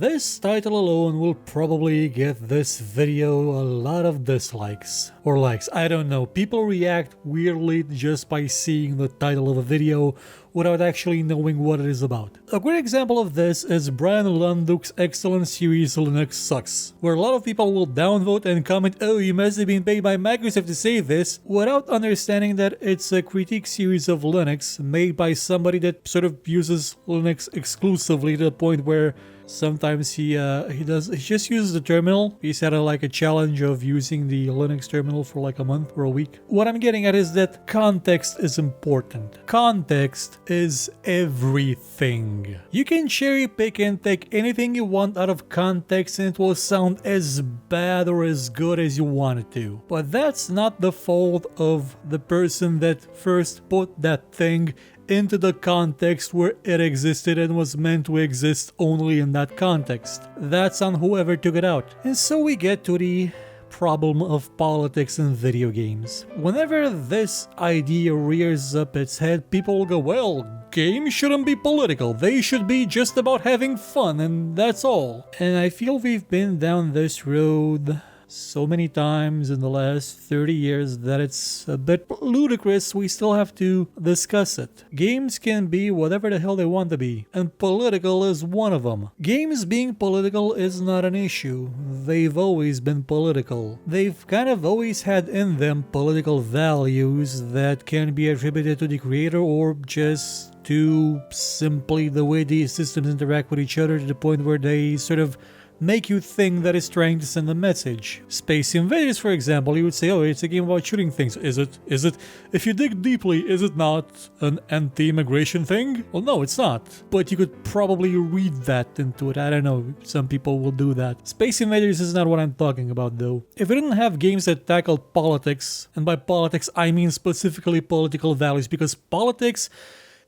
This title alone will probably get this video a lot of dislikes. Or likes, I don't know. People react weirdly just by seeing the title of a video without actually knowing what it is about. A great example of this is Brian Lunduk's excellent series Linux Sucks, where a lot of people will downvote and comment, "Oh, you must have been paid by Microsoft to say this," without understanding that it's a critique series of Linux made by somebody that sort of uses Linux exclusively to the point where sometimes he just uses the terminal. He's had a challenge of using the Linux terminal for like a month or a week. What I'm getting at is that context is important. Context is everything. You can cherry pick and take anything you want out of context and it will sound as bad or as good as you want it to. But that's not the fault of the person that first put that thing into the context where it existed and was meant to exist only in that context. That's on whoever took it out. And so we get to the problem of politics in video games. Whenever this idea rears up its head, people will go, well, games shouldn't be political. They should be just about having fun, and that's all. And I feel we've been down this road so many times in the last 30 years that it's a bit ludicrous we still have to discuss it. Games can be whatever the hell they want to be, and political is one of them. Games being political is not an issue. They've always been political. They've kind of always had in them political values that can be attributed to the creator or just to simply the way these systems interact with each other to the point where they sort of make you think that it's trying to send a message. Space Invaders, for example, you would say, oh, it's a game about shooting things. Is it? Is it? If you dig deeply, is it not an anti-immigration thing? Well, no, it's not. But you could probably read that into it. I don't know. Some people will do that. Space Invaders is not what I'm talking about, though. If we didn't have games that tackled politics, and by politics I mean specifically political values, because politics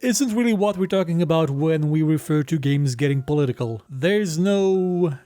isn't really what we're talking about when we refer to games getting political. There's no,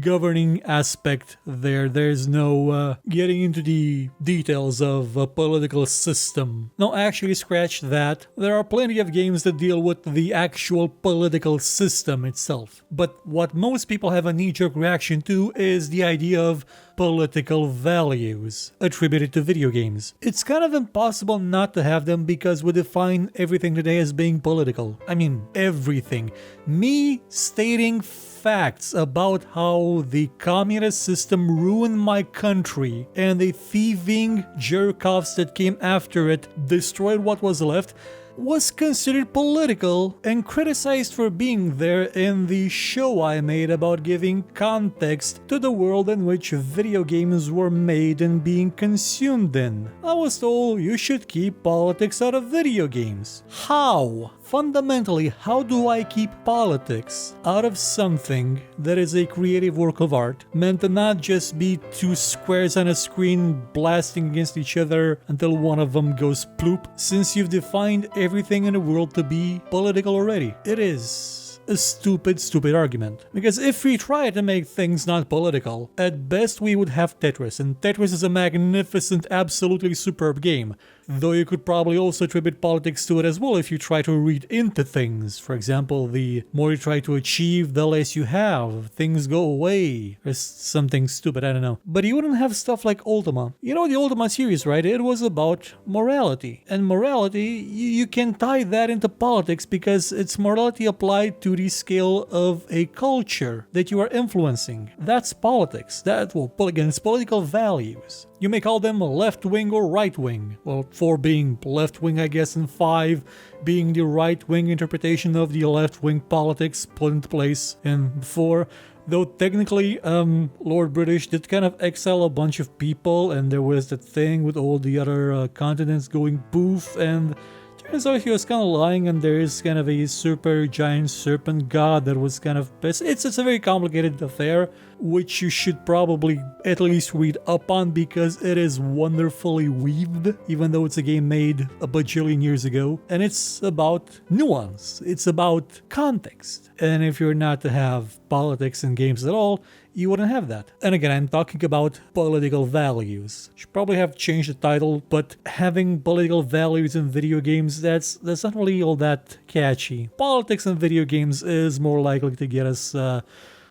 governing aspect there. There's no getting into the details of a political system. No, actually scratch that. There are plenty of games that deal with the actual political system itself. But what most people have a knee-jerk reaction to is the idea of political values attributed to video games. It's kind of impossible not to have them because we define everything today as being political. I mean, everything. Me stating facts about how the communist system ruined my country and the thieving jerk-offs that came after it destroyed what was left was considered political and criticized for being there in the show I made about giving context to the world in which video games were made and being consumed in. I was told you should keep politics out of video games. How? Fundamentally, how do I keep politics out of something that is a creative work of art, meant to not just be two squares on a screen blasting against each other until one of them goes ploop, since you've defined everything in the world to be political already? It is a stupid argument. Because if we try to make things not political, at best we would have Tetris, and Tetris is a magnificent, absolutely superb game. Though you could probably also attribute politics to it as well if you try to read into things. For example, the more you try to achieve, the less you have. Things go away. Or something stupid, I don't know. But you wouldn't have stuff like Ultima. You know the Ultima series, right? It was about morality. And morality, you can tie that into politics because it's morality applied to the scale of a culture that you are influencing. That's politics. It's political values. You may call them left-wing or right-wing. Well, 4 being left-wing, I guess, and 5 being the right-wing interpretation of the left-wing politics put into place in 4. Though technically, Lord British did kind of exile a bunch of people, and there was that thing with all the other continents going poof, and turns out he was kind of lying, and there is kind of a super giant serpent god that was kind of pissed. It's a very complicated affair, which you should probably at least read up on because it is wonderfully weaved, even though it's a game made a bajillion years ago. And it's about nuance, it's about context. And if you're not to have politics in games at all, you wouldn't have that. And again, I'm talking about political values. Should probably have changed the title, but having political values in video games, that's not really all that catchy. Politics in video games is more likely to get us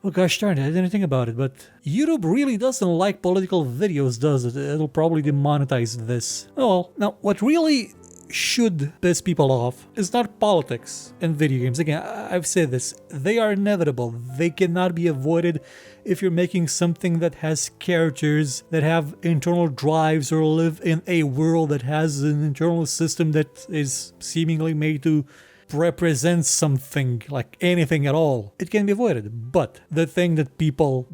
oh gosh darn it, I didn't think about it, but YouTube really doesn't like political videos, does it? It'll probably demonetize this. Oh well, now what really should piss people off is not politics in video games. Again, I've said this, they are inevitable, they cannot be avoided if you're making something that has characters that have internal drives or live in a world that has an internal system that is seemingly made to represents something, like anything at all. It can be avoided. But the thing that people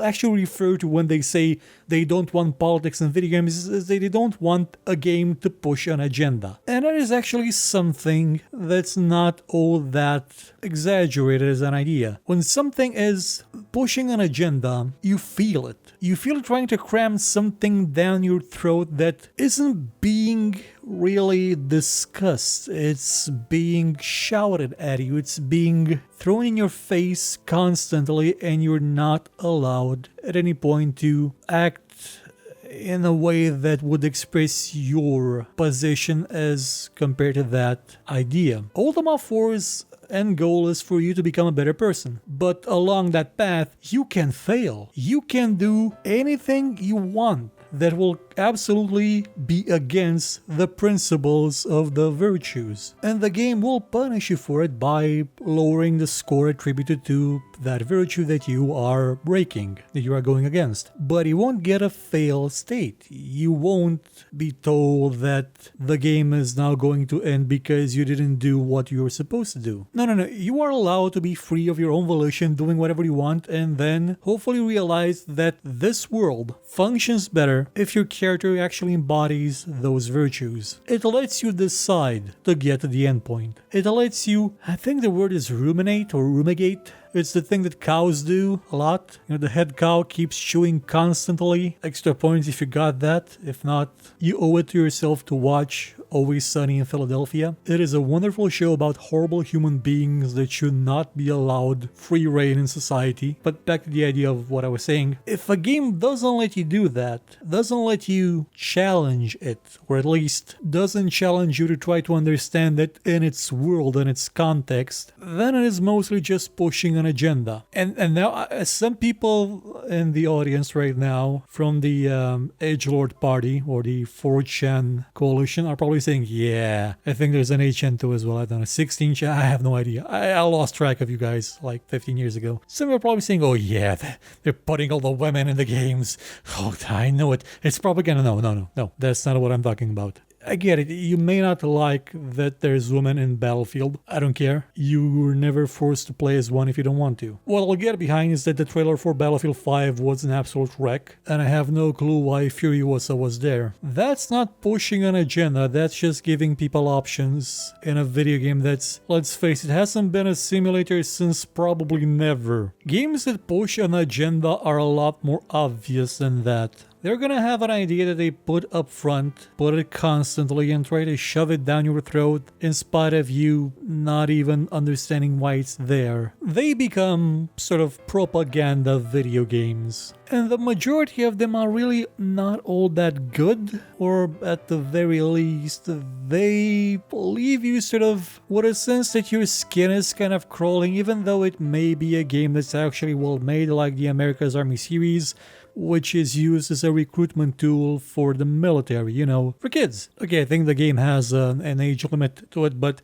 actually refer to when they say they don't want politics in video games is they don't want a game to push an agenda. And that is actually something that's not all that exaggerated as an idea. When something is pushing an agenda, you feel it. You feel it trying to cram something down your throat that isn't being really discussed. It's being shouted at you. It's being thrown in your face constantly, and you're not allowed at any point to act in a way that would express your position as compared to that idea. Ultima 4's end goal is for you to become a better person. But along that path, you can fail. You can do anything you want that will absolutely be against the principles of the virtues. And the game will punish you for it by lowering the score attributed to that virtue that you are breaking, that you are going against. But you won't get a fail state. You won't be told that the game is now going to end because you didn't do what you were supposed to do. No. You are allowed to be free of your own volition, doing whatever you want, and then hopefully realize that this world functions better if your character actually embodies those virtues. It lets you decide to get to the end point. It lets you, I think the word is ruminate or rumigate. It's the thing that cows do a lot. You know, the head cow keeps chewing constantly. Extra points if you got that. If not, you owe it to yourself to watch Always Sunny in Philadelphia. It is a wonderful show about horrible human beings that should not be allowed free reign in society. But back to the idea of what I was saying. If a game doesn't let you do that, doesn't let you challenge it, or at least doesn't challenge you to try to understand it in its world and its context, then it is mostly just pushing an agenda. And now some people in the audience right now from the Edgelord party or the 4chan coalition are probably saying, yeah, I think there's an 8chan too as well. I don't know, 16chan, I have no idea. I lost track of you guys like 15 years ago. Some are probably saying, oh yeah, they're putting all the women in the games. Oh, I know it. It's propaganda. No, that's not what I'm talking about. I get it, you may not like that there's women in Battlefield. I don't care. You were never forced to play as one if you don't want to. What I'll get behind is that the trailer for Battlefield 5 was an absolute wreck, and I have no clue why Furiosa was there. That's not pushing an agenda, that's just giving people options in a video game that's, let's face it, hasn't been a simulator since probably never. Games that push an agenda are a lot more obvious than that. They're gonna have an idea that they put up front, put it constantly, and try to shove it down your throat in spite of you not even understanding why it's there. They become sort of propaganda video games. And the majority of them are really not all that good, or at the very least, they leave you sort of with a sense that your skin is kind of crawling, even though it may be a game that's actually well made, like the America's Army series, which is used as a recruitment tool for the military, you know, for kids. Okay, I think the game has an age limit to it, but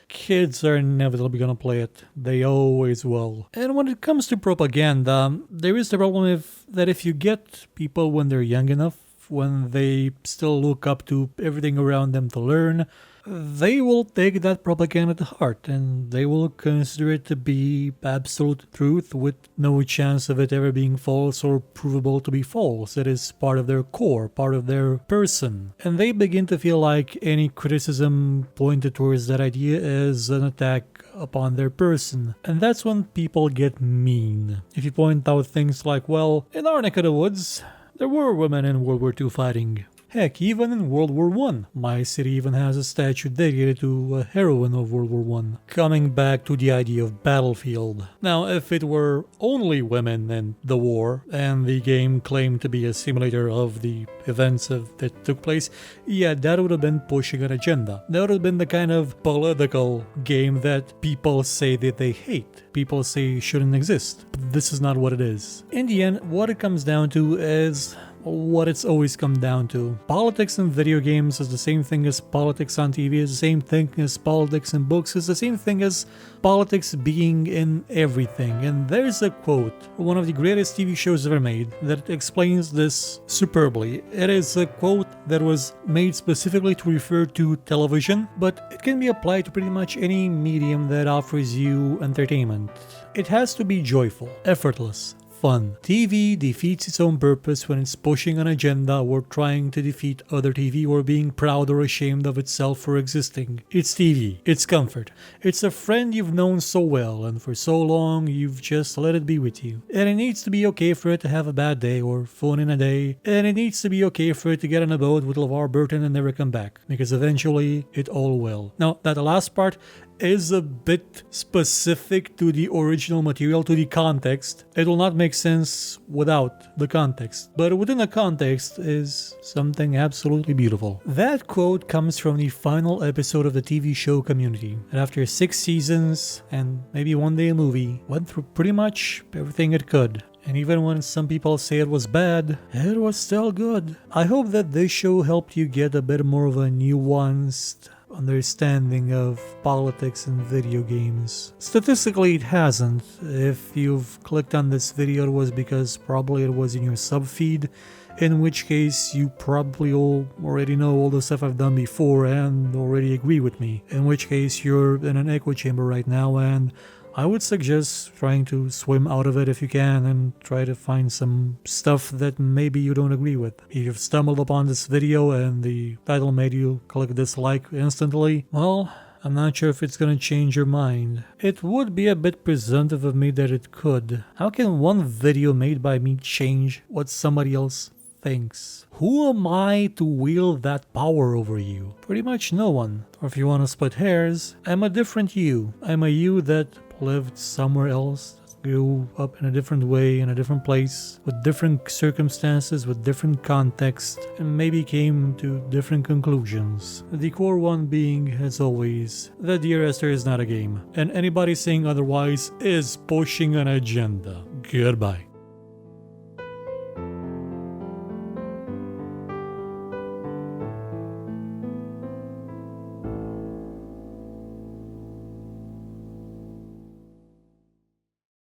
kids are inevitably gonna play it. They always will. And when it comes to propaganda, there is the problem that if you get people when they're young enough, when they still look up to everything around them to learn, they will take that propaganda to heart and they will consider it to be absolute truth with no chance of it ever being false or provable to be false. It is part of their core, part of their person. And they begin to feel like any criticism pointed towards that idea is an attack upon their person. And that's when people get mean. If you point out things like, well, in our neck of the woods, there were women in World War II fighting. Heck, even in World War I, my city even has a statue dedicated to a heroine of World War I. Coming back to the idea of battlefield. Now, if it were only women in the war, and the game claimed to be a simulator of the events that took place, yeah, that would have been pushing an agenda. That would have been the kind of political game that people say that they hate. People say shouldn't exist. But this is not what it is. In the end, what it comes down to is what it's always come down to. Politics in video games is the same thing as politics on TV, is the same thing as politics in books, is the same thing as politics being in everything. And there's a quote from one of the greatest TV shows ever made that explains this superbly. It is a quote that was made specifically to refer to television, but it can be applied to pretty much any medium that offers you entertainment. It has to be joyful, effortless, fun. TV defeats its own purpose when it's pushing an agenda or trying to defeat other TV or being proud or ashamed of itself for existing. It's TV. It's comfort. It's a friend you've known so well and for so long you've just let it be with you. And it needs to be okay for it to have a bad day or phone in a day. And it needs to be okay for it to get on a boat with LeVar Burton and never come back. Because eventually it all will. Now, that last part is a bit specific to the original material, to the context. It will not make sense without the context, but within the context is something absolutely beautiful. That quote comes from the final episode of the TV show Community, and after 6 seasons and maybe one day a movie, went through pretty much everything it could. And even when some people say it was bad, it was still good. I hope that this show helped you get a bit more of a nuanced understanding of politics in video games. Statistically, it hasn't. If you've clicked on this video, it was because probably it was in your sub feed, in which case you probably all already know all the stuff I've done before and already agree with me. In which case you're in an echo chamber right now, and I would suggest trying to swim out of it if you can and try to find some stuff that maybe you don't agree with. If you've stumbled upon this video and the title made you click dislike instantly, well, I'm not sure if it's gonna change your mind. It would be a bit presumptive of me that it could. How can one video made by me change what somebody else thinks? Who am I to wield that power over you? Pretty much no one. Or if you want to split hairs, I'm a different you. I'm a you that lived somewhere else, grew up in a different way, in a different place, with different circumstances, with different context, and maybe came to different conclusions. The core one being, as always, that Dear Esther is not a game, and anybody saying otherwise is pushing an agenda. Goodbye.